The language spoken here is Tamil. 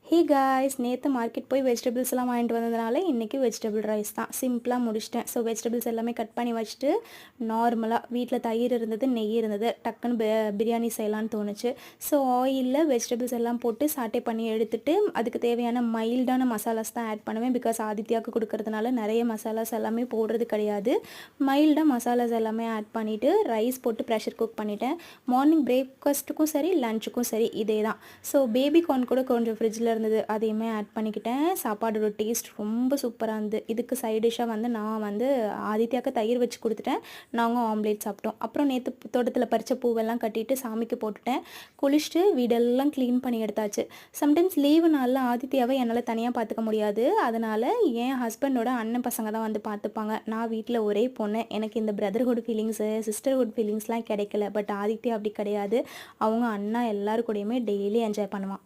ஹே காய்ஸ், நேற்று மார்க்கெட் போய் வெஜிடபிள்ஸ் எல்லாம் வாங்கிட்டு வந்ததுனால இன்றைக்கி வெஜிடபிள் ரைஸ் தான் சிம்பிளாக முடிச்சிட்டேன். ஸோ வெஜிடபிள்ஸ் எல்லாமே கட் பண்ணி வச்சுட்டு நார்மலாக வீட்டில் தயிர் இருந்தது, நெய் இருந்தது, டக்குன்னு பிரியாணி செய்யலான்னு தோணுச்சு. ஸோ ஆயிலில் வெஜிடபிள்ஸ் எல்லாம் போட்டு சாட்டே பண்ணி எடுத்துட்டு அதுக்கு தேவையான மைல்டான மசாலாஸ் தான் ஆட் பண்ணுவேன். பிகாஸ் ஆதித்யாவுக்கு கொடுக்கறதுனால நிறைய மசாலாஸ் எல்லாமே போடுறது கிடையாது. மைல்டாக மசாலாஸ் எல்லாமே ஆட் பண்ணிவிட்டு ரைஸ் போட்டு ப்ரெஷர் குக் பண்ணிட்டேன். மார்னிங் பிரேக்ஃபாஸ்ட்டுக்கும் சரி லஞ்சுக்கும் சரி இதே தான். ஸோ பேபி கார்ன் கூட கொஞ்சம் ஃப்ரிட்ஜில் இருந்தது, அதையுமே ஆட் பண்ணிக்கிட்டேன். சாப்பாடோட டேஸ்ட் ரொம்ப சூப்பராக இருந்தது. இதுக்கு சைட் டிஷ்ஷாக நான் ஆதித்யாவுக்கு தயிர் வச்சு கொடுத்துட்டேன். நாங்கள் ஆம்லேட் சாப்பிட்டோம். அப்புறம் நேற்று தோட்டத்தில் பறித்த பூவெல்லாம் கட்டிட்டு சாமிக்கு போட்டுட்டேன். குளிச்சுட்டு வீடெல்லாம் க்ளீன் பண்ணி எடுத்தாச்சு. சம்டைம்ஸ் லீவு நாளில் ஆதித்யாவை என்னால் தனியாக பார்த்துக்க முடியாது. அதனால் என் ஹஸ்பண்டோட அண்ணன் பசங்க தான் வந்து பார்த்துப்பாங்க. நான் வீட்டில் ஒரே பொண்ணு. எனக்கு இந்த பிரதர்ஹுட் ஃபீலிங்ஸு, சிஸ்டர்ஹுட் ஃபீலிங்ஸ்லாம் கிடைக்கல. பட் ஆதித்யா அப்படி கிடையாது. அவங்க அண்ணா எல்லாரு கூடயுமே டெய்லி என்ஜாய் பண்ணுவான்.